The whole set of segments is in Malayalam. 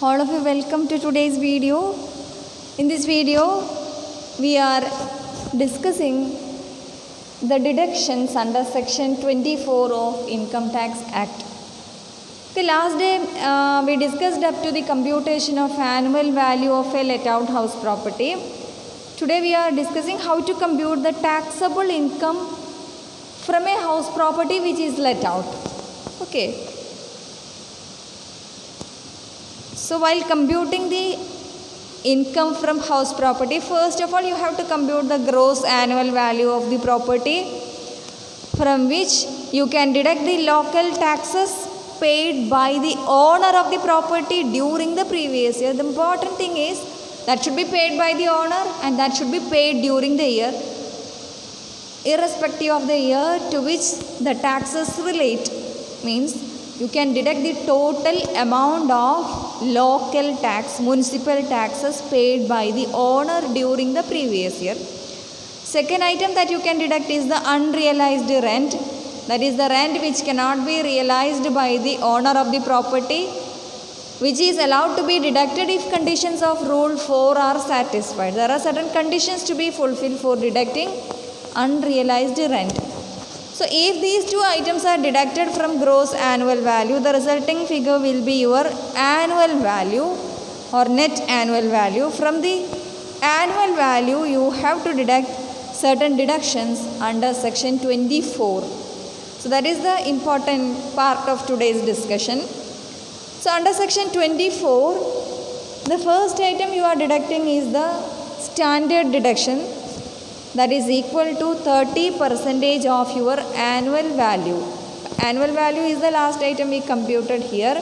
All of you, welcome to today's video. In this video we are discussing the deductions under section 24 of Income Tax Act. The last day we discussed up to the computation of annual value of a let out house property. Today we are discussing how to compute the taxable income from a house property which is let out. Okay. So while computing the income from house property, first of all you have to compute the gross annual value of the property, from which you can deduct the local taxes paid by the owner of the property during the previous year. The important thing is that should be paid by the owner and that should be paid during the year, irrespective of the year to which the taxes relate. Means you can deduct the total amount of local tax, municipal taxes paid by the owner during the previous year. Second item that you can deduct is the unrealized rent. That is the rent which cannot be realized by the owner of the property, which is allowed to be deducted if conditions of Rule 4 are satisfied. There are certain conditions to be fulfilled for deducting unrealized rent. So if these two items are deducted from gross annual value, the resulting figure will be your annual value or net annual value. From the annual value, you have to deduct certain deductions under section 24. So that is the important part of today's discussion. So under section 24, the first item you are deducting is the standard deduction, that is equal to 30% of your annual value. Annual value is the last item we computed here,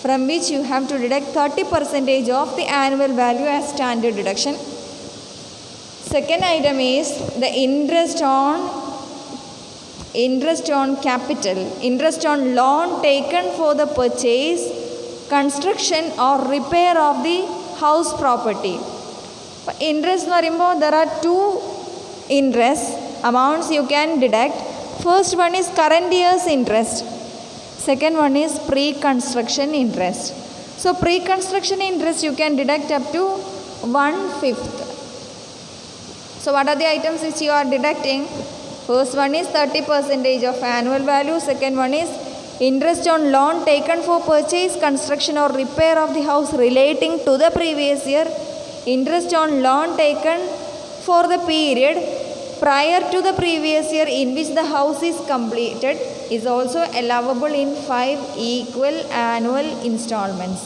from which you have to deduct 30% of the annual value as standard deduction. Second item is the interest on capital, interest on loan taken for the purchase, construction or repair of the house property. Interest എന്ന് പറയുമ്പോൾ there are two interest amounts you can deduct. First one is current year's interest, second one is pre-construction interest. So pre-construction interest you can deduct up to 1/5. So what are the items which you are deducting? First one is 30% of annual value, second one is interest on loan taken for purchase, construction or repair of the house relating to the previous year, interest on loan taken for the period prior to the previous year in which the house is completed is also allowable in 5 equal annual installments.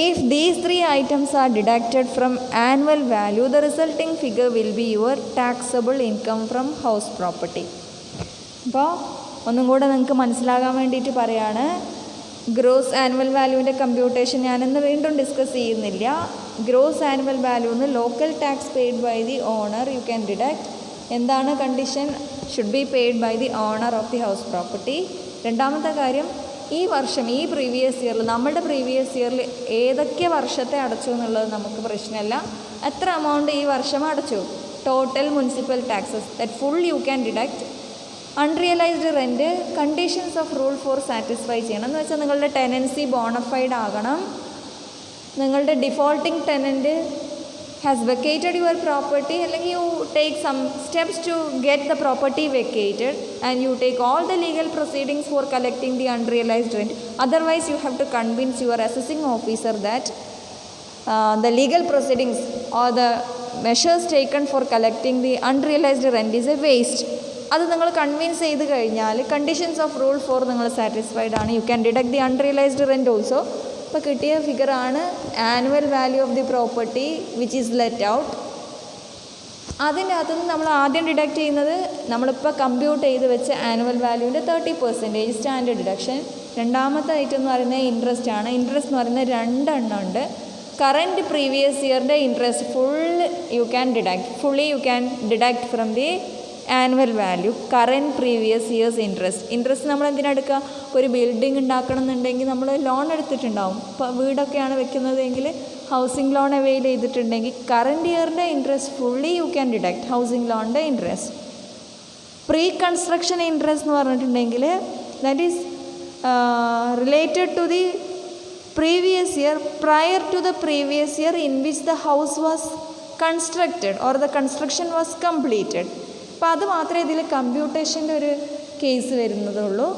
If these three items are deducted from annual value, the resulting figure will be your taxable income from house property. അപ്പോൾ ഒന്നും കൂടെ നിങ്ങൾക്ക് മനസ്സിലാകാൻ വേണ്ടിയിട്ട് പറയാണ്, ഗ്രോസ് ആനുവൽ വാല്യൂവിൻ്റെ കമ്പ്യൂട്ടേഷൻ ഞാനിന്ന് വീണ്ടും ഡിസ്കസ് ചെയ്യുന്നില്ല. ഗ്രോസ് ആനുവൽ വാല്യൂ എന്ന് local tax paid by the owner you can deduct. എന്താണ് condition? Should be paid by the owner of the house property. രണ്ടാമത്തെ കാര്യം, ഈ വർഷം ഈ പ്രീവിയസ് ഇയറിൽ നമ്മുടെ പ്രീവിയസ് ഇയറിൽ ഏതൊക്കെ വർഷത്തെ അടച്ചു എന്നുള്ളത് നമുക്ക് പ്രശ്നമല്ല. എത്ര എമൗണ്ട് ഈ വർഷം അടച്ചു, total municipal taxes that full you can deduct. Unrealised rent conditions of rule 4 satisfy ചെയ്യണം. എന്ന് വെച്ചാൽ നിങ്ങളുടെ ടെനൻസി ബോണഫൈഡ് ആകണം, നിങ്ങളുടെ defaulting tenant has vacated your property, അല്ലെങ്കിൽ you take some steps to get the property vacated and you take all the legal proceedings for collecting the unrealised rent. Otherwise you have to convince your assessing officer that the legal proceedings or the measures taken for collecting the unrealized rent is a waste. അത് നിങ്ങൾ കൺവിൻസ് ചെയ്ത് കഴിഞ്ഞാൽ കണ്ടീഷൻസ് ഓഫ് റൂൾ 4 നിങ്ങൾ സാറ്റിസ്ഫൈഡ് ആണ്, you can deduct the unrealised rent also. ഇപ്പോൾ കിട്ടിയ ഫിഗറാണ് annual value of the property which is let out. അതിൻ്റെ അകത്തുനിന്ന് നമ്മൾ ആദ്യം ഡിഡക്ട് ചെയ്യുന്നത് നമ്മളിപ്പോൾ കമ്പ്യൂട്ട് ചെയ്ത് വെച്ച ആനുവൽ വാല്യൂവിൻ്റെ 30% സ്റ്റാൻഡേർഡ് ഡിഡക്ഷൻ. രണ്ടാമത്തെ ഐറ്റം എന്ന് പറയുന്നത് ഇൻട്രസ്റ്റ് ആണ്. ഇൻട്രസ്റ്റ് എന്ന് പറയുന്നത് രണ്ടെണ്ണം ഉണ്ട്. കറൻറ്റ് പ്രീവിയസ് ഇയറിൻ്റെ interest fully you can deduct from the annual value. Current previous year's interest നമ്മൾ എന്തിനാണ് എടുക്കുക? ഒരു ബിൽഡിംഗ് ഉണ്ടാക്കണം എന്നുണ്ടെങ്കിൽ നമ്മൾ ലോൺ എടുത്തിട്ടുണ്ടാവും. ഇപ്പോൾ വീടൊക്കെയാണ് വെക്കുന്നതെങ്കിൽ ഹൗസിംഗ് ലോൺ അവൈൽ ചെയ്തിട്ടുണ്ടെങ്കിൽ കറൻറ്റ് ഇയറിൻ്റെ interest fully you can deduct housing ലോണിൻ്റെ ഇൻട്രസ്റ്റ്. പ്രീ കൺസ്ട്രക്ഷൻ ഇൻട്രസ്റ്റ് എന്ന് പറഞ്ഞിട്ടുണ്ടെങ്കിൽ that is related to the previous year prior to the previous year in which the house was constructed or the construction was completed. അപ്പോൾ അത് മാത്രമേ ഇതിൽ കമ്പ്യൂട്ടേഷൻ്റെ ഒരു കേസ് വരുന്നതുള്ളൂ.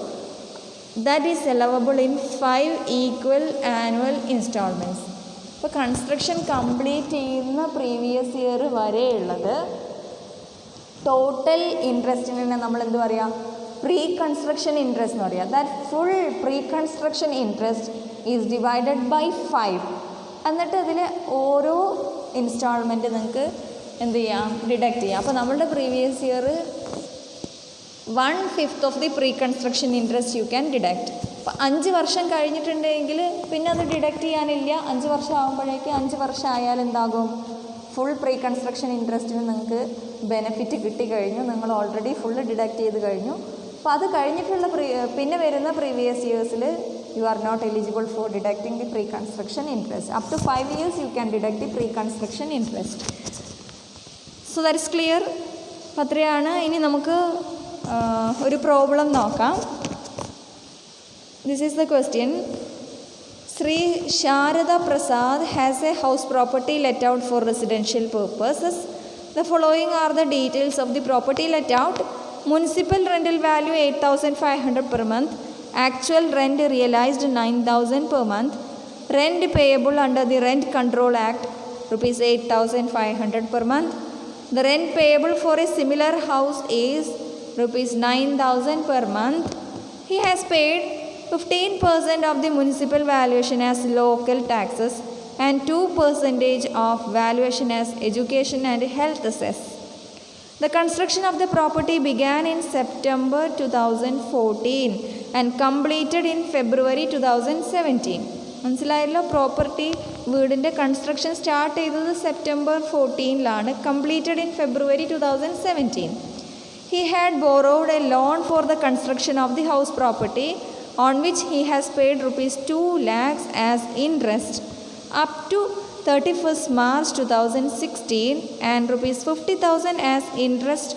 That is allowable in 5 equal annual instalments. ഇപ്പോൾ കൺസ്ട്രക്ഷൻ കംപ്ലീറ്റ് ചെയ്യുന്ന പ്രീവിയസ് ഇയർ വരെയുള്ളത് ടോട്ടൽ ഇൻട്രസ്റ്റിനെ നമ്മൾ എന്ത് പറയുക, പ്രീ കൺസ്ട്രക്ഷൻ ഇൻട്രസ്റ്റ് എന്ന് പറയുക. That full pre construction interest is divided by 5. എന്നിട്ട് അതിൽ ഓരോ ഇൻസ്റ്റാൾമെൻറ്റ് നിങ്ങൾക്ക് എന്ത് ചെയ്യാം, ഡിഡക്റ്റ് ചെയ്യാം. അപ്പോൾ നമ്മളുടെ previous year 1/5 of the pre construction interest U can deduct. അപ്പോൾ 5 വർഷം കഴിഞ്ഞിട്ടുണ്ടെങ്കിൽ പിന്നെ അത് ഡിഡക്റ്റ് ചെയ്യാനില്ല. 5 വർഷം ആകുമ്പോഴേക്ക് 5 വർഷം ആയാൽ എന്താകും, ഫുൾ പ്രീ കൺസ്ട്രക്ഷൻ ഇൻട്രസ്റ്റിന് നിങ്ങൾക്ക് ബെനിഫിറ്റ് കിട്ടിക്കഴിഞ്ഞു. നിങ്ങൾ ഓൾറെഡി ഫുള്ള് ഡിഡക്റ്റ് ചെയ്ത് കഴിഞ്ഞു. അപ്പോൾ അത് കഴിഞ്ഞിട്ടുള്ള പിന്നെ വരുന്ന previous ഇയേഴ്സിൽ you are not eligible for deducting the pre-construction interest. Up to 5 years you can deduct the pre-construction interest. So that is clear. അത്രയാണ്. ഇനി നമുക്ക് ഒരു പ്രോബ്ലം നോക്കാം. This is the question. Sri Sharada Prasad has a house property let out for residential purposes. The following are the details of the property let out. Municipal rental value 8,500 per month. Actual rent realized 9,000 per month. Rent payable under the Rent Control Act rupees 8,500 per month. The rent payable for a similar house is rupees 9,000 per month. He has paid 15% of the municipal valuation as local taxes and 2% of valuation as education and health cess. The construction of the property began in September 2014 and completed in February 2017. മനസ്സിലായല്ലോ. പ്രോപ്പർട്ടി വീടിൻ്റെ കൺസ്ട്രക്ഷൻ സ്റ്റാർട്ട് ചെയ്തത് September 14 completed in February 2017. He had borrowed a loan for the construction of the house property on which he has paid rupees 2 lakhs as interest up to 31st March 2016 and rupees 50,000 as interest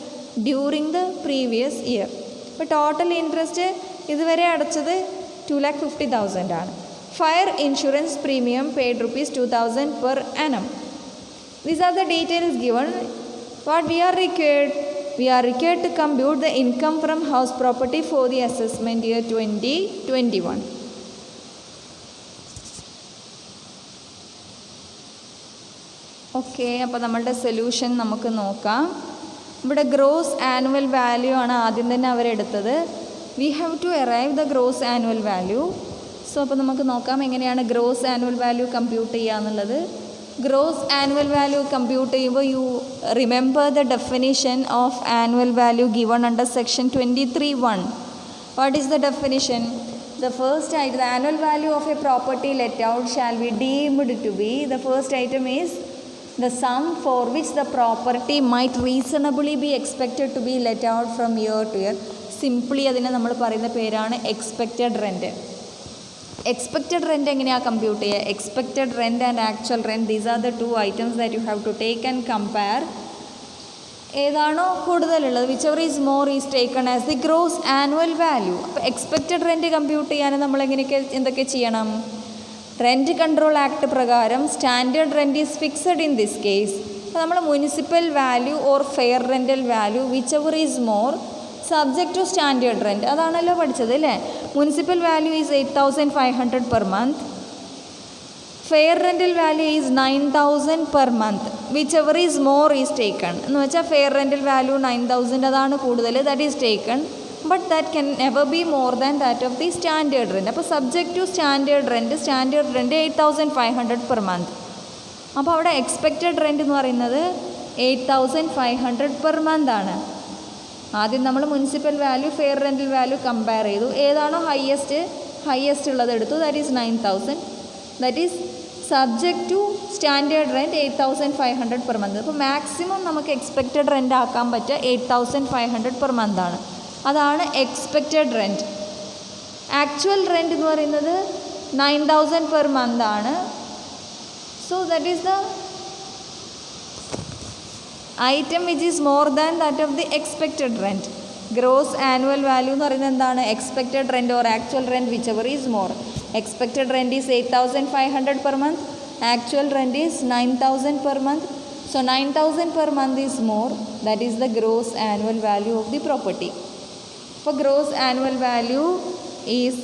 during the previous year. ഇപ്പോൾ ടോട്ടൽ ഇൻട്രസ്റ്റ് ഇതുവരെ അടച്ചത് 2,50,000 ആണ്. Fire insurance premium paid rupees 2,000 per annum. These are the details given. What we are required to compute the income from house property for the assessment year 2021. Okay, അപ്പോൾ നമ്മളുടെ സൊല്യൂഷൻ നമുക്ക് നോക്കാം. ഇവിടെ ഗ്രോസ് ആനുവൽ വാല്യൂ ആണ് ആദ്യം തന്നെ അവരെടുത്തത്. We have to arrive the gross annual value. So അപ്പോൾ നമുക്ക് നോക്കാം എങ്ങനെയാണ് ഗ്രോസ് ആനുവൽ വാല്യൂ കമ്പ്യൂട്ട് ചെയ്യുക എന്നുള്ളത്. ഗ്രോസ് ആനുവൽ വാല്യൂ കമ്പ്യൂട്ട് ചെയ്യുമ്പോൾ you remember the definition of annual value given under section 23(1). What is the definition? The first item, the annual value of a property let out shall be deemed to be, the first item is the sum for which the property might reasonably be expected to be let out from year to year. Simply അതിനെ നമ്മൾ പറയുന്ന പേരാണ് എക്സ്പെക്റ്റഡ് റെൻറ്റ്. എക്സ്പെക്റ്റഡ് റെൻറ്റ് എങ്ങനെയാണ് കമ്പ്യൂട്ട് ചെയ്യുക? Expected rent and actual rent, these are the 2 items that you have to take and compare. ഏതാണോ കൂടുതലുള്ളത്, whichever is more is taken as the gross annual value. അപ്പോൾ എക്സ്പെക്റ്റഡ് റെൻറ്റ് കമ്പ്യൂട്ട് ചെയ്യാൻ നമ്മൾ എന്തൊക്കെ ചെയ്യണം? റെൻറ്റ് കൺട്രോൾ ആക്ട് പ്രകാരം standard rent is fixed in this case. അപ്പോൾ നമ്മൾ municipal value or fair rental value whichever is more subject to standard rent, അതാണല്ലോ പഠിച്ചത് അല്ലേ. Municipal value is 8,500 per month. Fair rental value is 9,000 per month. Whichever is more is taken എന്ന് വെച്ചാൽ ഫെയർ റെൻ്റൽ വാല്യൂ 9,000 അതാണ് കൂടുതൽ, that is taken. But that can never be more than that of the standard rent. അപ്പോൾ subject to standard rent 8,500 per month. അപ്പോൾ അവിടെ എക്സ്പെക്റ്റഡ് റെൻറ്റ് എന്ന് പറയുന്നത് 8,500 per month ആണ്. ആദ്യം നമ്മൾ municipal value fair rental value compare ചെയ്തു. ഏതാണോ ഹയസ്റ്റ് ഉള്ളത് എടുത്തു, that is 9,000. That is subject to standard rent 8,500 per month. അപ്പോൾ മാക്സിമം നമുക്ക് എക്സ്പെക്റ്റഡ് റെൻ്റ് ആക്കാൻ പറ്റുക 8,500 per month ആണ്. അതാണ് എക്സ്പെക്റ്റഡ് റെൻറ്റ്. ആക്ച്വൽ റെൻറ്റ് എന്ന് പറയുന്നത് 9,000 per month ആണ്. So that is the item which is more than that of the expected rent. Gross annual value എന്ന് പറയുന്നത് എന്താണ്? Expected rent or actual rent which ever is more. Expected rent is 8,500 per month, actual rent is 9,000 per month. So 9,000 per month is more, that is the gross annual value of the property. For gross annual value is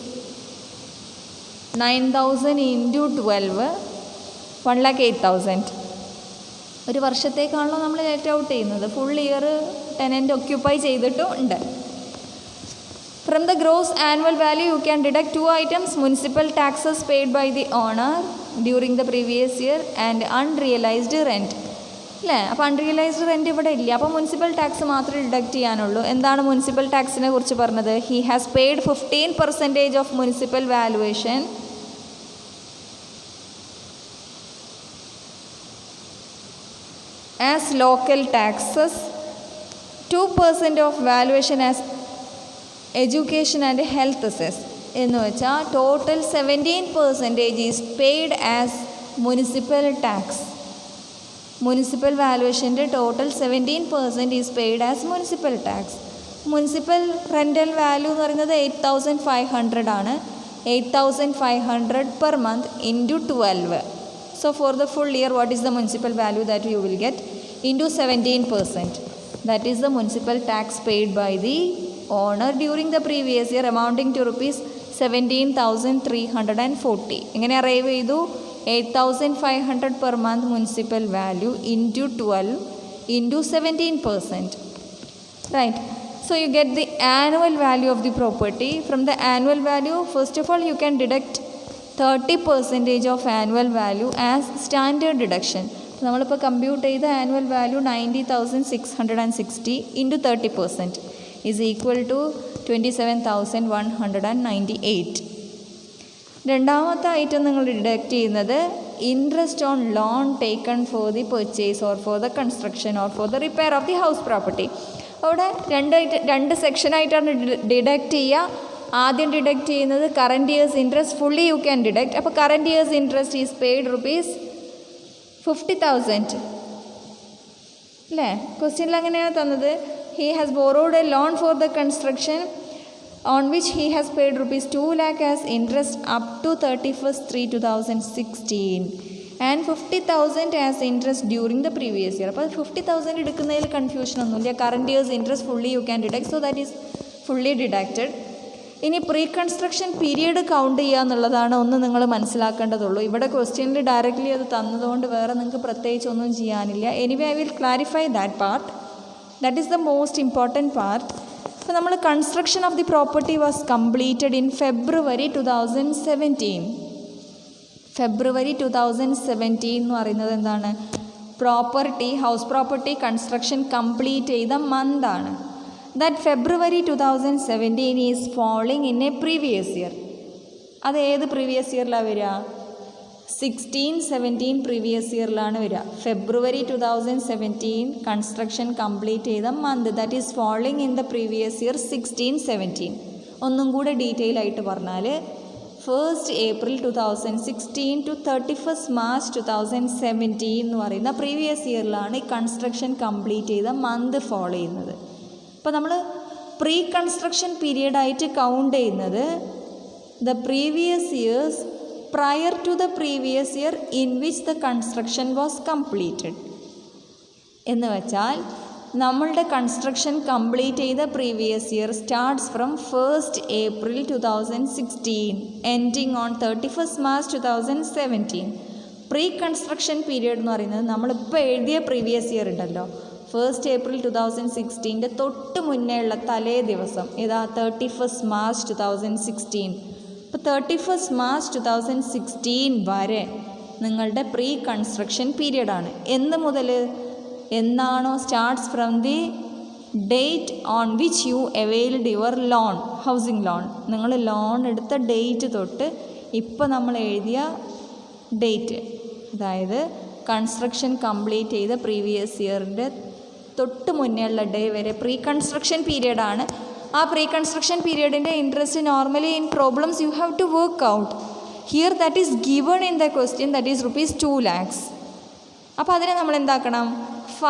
9,000 into 12, 1,08,000. ഒരു വർഷത്തേക്കാണല്ലോ നമ്മൾ ലെറ്റ് ഔട്ട് ചെയ്യുന്നത്, ഫുൾ ഇയർ ടെനൻറ്റ് ഒക്യുപ്പൈ ചെയ്തിട്ടും ഉണ്ട്. From the gross annual value you can deduct two items: municipal taxes paid by the owner during the previous year and unrealized rent. അല്ലേ? അപ്പോൾ അൺറിയലൈസ്ഡ് റെൻറ്റ് ഇവിടെ ഇല്ല, അപ്പോൾ മുനിസിപ്പൽ ടാക്സ് മാത്രമേ ഡിഡക്റ്റ് ചെയ്യാനുള്ളൂ. എന്താണ് മുനിസിപ്പൽ ടാക്സിനെ കുറിച്ച് പറഞ്ഞത്? He has paid 15% of municipal valuation as local taxes, 2% of valuation as education and health cess. എന്ന് വെച്ചാൽ total 17% is paid as municipal tax. Municipal വാലുവേഷൻ്റെ total 17% is paid as municipal tax. Municipal rental value എന്ന് പറയുന്നത് 8,500 ആണ്. 8,500 per month into 12. So for the full year what is the municipal value that you will get? Into 17%. That is the municipal tax paid by the owner during the previous year amounting to rupees 17,340. എങ്ങനെ അറൈവ് ചെയ്തു? 8,500 per month municipal value into 12 into 17%. Right. So you get the annual value of the property. From the annual value, first of all you can deduct 30% of annual value as standard deduction. നമ്മളിപ്പോൾ കമ്പ്യൂട്ട് ചെയ്ത annual value 90,660 into 30% is equal to 27,198. രണ്ടാമത്തെ ഐറ്റം നിങ്ങൾ ഡിഡക്റ്റ് ചെയ്യുന്നത് interest on loan taken for the purchase or for the construction or for the repair of the house property. അവിടെ രണ്ട് സെക്ഷനായിട്ടാണ് ഡിഡക്റ്റ് ചെയ്യുക. ആദ്യം ഡിഡക്റ്റ് ചെയ്യുന്നത് current year's interest fully you can deduct. അപ്പോൾ current year's interest is paid rupees 50,000 അല്ലേ? ക്വസ്റ്റ്യനിൽ അങ്ങനെയാണ് തന്നത്. He has borrowed a loan for the construction on which he has paid rupees 2 lakh as interest up to 31st/3/2016 and 50,000 as interest during the previous year. അപ്പോൾ 50,000 എടുക്കുന്നതിൽ കൺഫ്യൂഷൻ ഒന്നുമില്ല. Current year's interest fully you can deduct, so that is fully deducted. ഇനി പ്രീ കൺസ്ട്രക്ഷൻ പീരിയഡ് കൗണ്ട് ചെയ്യുക എന്നുള്ളതാണ് ഒന്ന് നിങ്ങൾ മനസ്സിലാക്കേണ്ടതുള്ളൂ. ഇവിടെ ക്വസ്റ്റ്യനിൽ ഡയറക്റ്റ്ലി അത് തന്നതുകൊണ്ട് വേറെ നിങ്ങൾക്ക് പ്രത്യേകിച്ച് ഒന്നും ചെയ്യാനില്ല. Anyway I will clarify that part. That is the most important part. അപ്പോൾ നമ്മൾ construction of the property was completed in February 2017. February 2017 എന്ന് പറയുന്നത് എന്താണ്? ഹൗസ് പ്രോപ്പർട്ടി കൺസ്ട്രക്ഷൻ കംപ്ലീറ്റ് ചെയ്ത മന്താണ്. That February 2017 is falling in a previous year. അത് ഏത് പ്രീവിയസ് ഇയറിലാണ് വരിക? 16-17 പ്രീവിയസ് ഇയറിലാണ് വരിക. February 2017 കൺസ്ട്രക്ഷൻ കംപ്ലീറ്റ് ചെയ്ത month, that is falling in the previous year 16-17. ഒന്നും കൂടെ ഡീറ്റെയിൽ ആയിട്ട് പറഞ്ഞാൽ 1st April 2016 to 31st March 2017 എന്ന് പറയുന്ന പ്രീവിയസ് ഇയറിലാണ് ഈ കൺസ്ട്രക്ഷൻ കംപ്ലീറ്റ് ചെയ്ത മന്ത് ഫോളോ ചെയ്യുന്നത്. അപ്പോൾ നമ്മൾ പ്രീ കൺസ്ട്രക്ഷൻ പീരിയഡായിട്ട് കൗണ്ട് ചെയ്യുന്നത് the previous years prior to the previous year in which the construction was completed. എന്ന് വെച്ചാൽ നമ്മളുടെ കൺസ്ട്രക്ഷൻ കംപ്ലീറ്റ് ചെയ്ത previous year starts from 1st April 2016 ending on 31st March 2017. Pre construction period എന്ന് പറയുന്നത് നമ്മളിപ്പോൾ എഴുതിയ പ്രീവിയസ് ഇയർ ഉണ്ടല്ലോ, 1st April 2016 തൊട്ട് മുന്നേ ഉള്ള തലേ ദിവസം ഏതാ 31st March 2016. ഇപ്പോൾ 31st March 2016 വരെ നിങ്ങളുടെ പ്രീ കൺസ്ട്രക്ഷൻ പീരിയഡാണ്. എന്ന് മുതൽ എന്നാണോ? Starts from the date on which you availed your loan, housing loan. നിങ്ങൾ ലോൺ എടുത്ത ഡേറ്റ് തൊട്ട് ഇപ്പോൾ നമ്മൾ എഴുതിയ ഡേറ്റ്, അതായത് കൺസ്ട്രക്ഷൻ കംപ്ലീറ്റ് ചെയ്ത പ്രീവിയസ് ഇയറിൻ്റെ തൊട്ട് മുന്നേ ഉള്ള ഡേ വരെ പ്രീ കൺസ്ട്രക്ഷൻ പീരിയഡാണ്. ആ പ്രീ കൺസ്ട്രക്ഷൻ പീരിയഡിൻ്റെ interest normally in problems you have to work out. Here that is given in the question, that is rupees 2 lakhs. അപ്പോൾ അതിനെ നമ്മൾ എന്താക്കണം?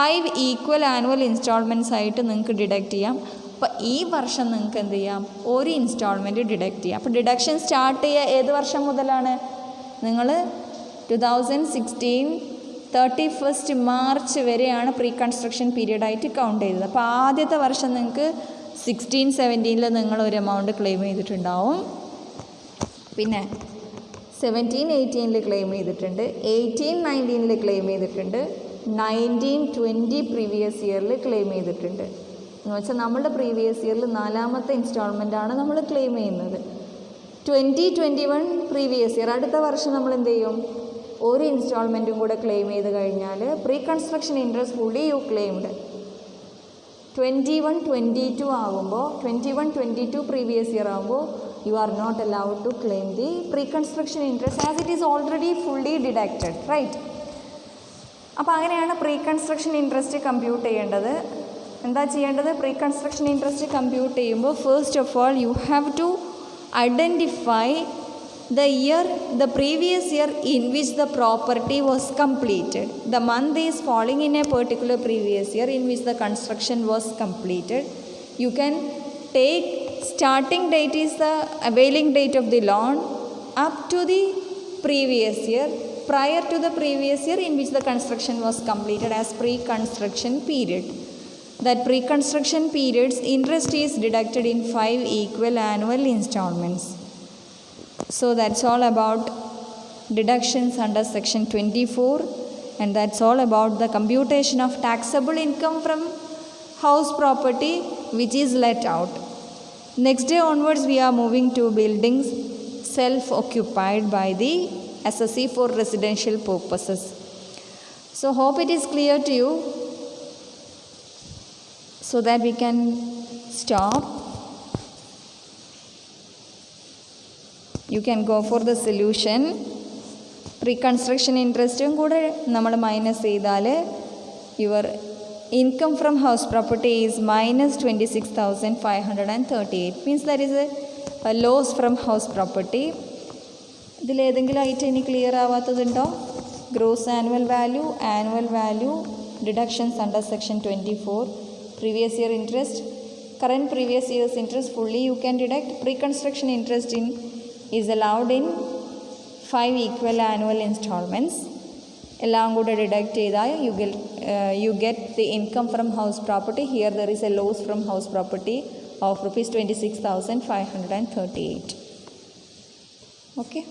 5 ഈക്വൽ ആനുവൽ ഇൻസ്റ്റാൾമെൻറ്റ്സ് ആയിട്ട് നിങ്ങൾക്ക് ഡിഡക്റ്റ് ചെയ്യാം. അപ്പോൾ ഈ വർഷം നിങ്ങൾക്ക് എന്ത് ചെയ്യാം, ഒരു ഇൻസ്റ്റാൾമെൻറ്റ് ഡിഡക്റ്റ് ചെയ്യാം. അപ്പോൾ ഡിഡക്ഷൻ സ്റ്റാർട്ട് ചെയ്യുക ഏത് വർഷം മുതലാണ്? നിങ്ങൾ 2016 31 മാർച്ച് വരെയാണ് പ്രീ കൺസ്ട്രക്ഷൻ പീരീഡായിട്ട് കൗണ്ട് ചെയ്തത്. അപ്പോൾ ആദ്യത്തെ വർഷം നിങ്ങൾക്ക് 16-17 നിങ്ങൾ ഒരു എമൗണ്ട് ക്ലെയിം ചെയ്തിട്ടുണ്ടാവും, പിന്നെ 17-18 ക്ലെയിം ചെയ്തിട്ടുണ്ട്, 18-19 ക്ലെയിം ചെയ്തിട്ടുണ്ട്, 19-20 പ്രീവിയസ് ഇയറിൽ ക്ലെയിം ചെയ്തിട്ടുണ്ട്. എന്ന് വെച്ചാൽ നമ്മളുടെ പ്രീവിയസ് ഇയറിൽ 4ാമത്തെ ഇൻസ്റ്റാൾമെൻറ്റാണ് നമ്മൾ ക്ലെയിം ചെയ്യുന്നത്. 2021 പ്രീവിയസ് ഇയർ, അടുത്ത വർഷം നമ്മൾ എന്ത് ചെയ്യും, ഒരു ഇൻസ്റ്റാൾമെൻറ്റും കൂടെ ക്ലെയിം ചെയ്ത് കഴിഞ്ഞാൽ pre construction interest fully you claimed. 21-22 ആകുമ്പോൾ 21-22 പ്രീവിയസ് ഇയർ ആകുമ്പോൾ you are not allowed to claim the pre-construction interest as it is already fully deducted, right? അപ്പോൾ അങ്ങനെയാണ് പ്രീ കൺസ്ട്രക്ഷൻ ഇൻട്രസ്റ്റ് കമ്പ്യൂട്ട് ചെയ്യേണ്ടത്. എന്താ ചെയ്യേണ്ടത്? പ്രീ കൺസ്ട്രക്ഷൻ ഇൻട്രസ്റ്റ് കമ്പ്യൂട്ട് ചെയ്യുമ്പോൾ first of all you have to identify the year, the previous year in which the property was completed. The month is falling in a particular previous year in which the construction was completed. You can take starting date is the availing date of the loan up to the previous year, prior to the previous year in which the construction was completed as pre-construction period. That pre-construction period's interest is deducted in 5 equal annual installments. So that's all about deductions under section 24, and that's all about the computation of taxable income from house property which is let out. Next day onwards we are moving to buildings self-occupied by the assessee for residential purposes. So hope it is clear to you, so that we can stop. You can go for the solution. Pre-construction ഇൻട്രസ്റ്റും കൂടെ നമ്മൾ മൈനസ് ചെയ്താൽ your income from house property is -26,538. Means that is a loss from house property. ഇതിലേതെങ്കിലും ഐറ്റം ഇനി ക്ലിയർ ആവാത്തതുണ്ടോ? Gross annual value, deductions under section 24, previous year interest, current previous year's interest fully you can deduct. Pre-construction interest is allowed in 5 equal annual installments. എല്ലാം കൂടെ ഡിഡക്റ്റ് ചെയ്താൽ you get the income from house property. Here there is a loss from house property of rupees 26,538. Okay.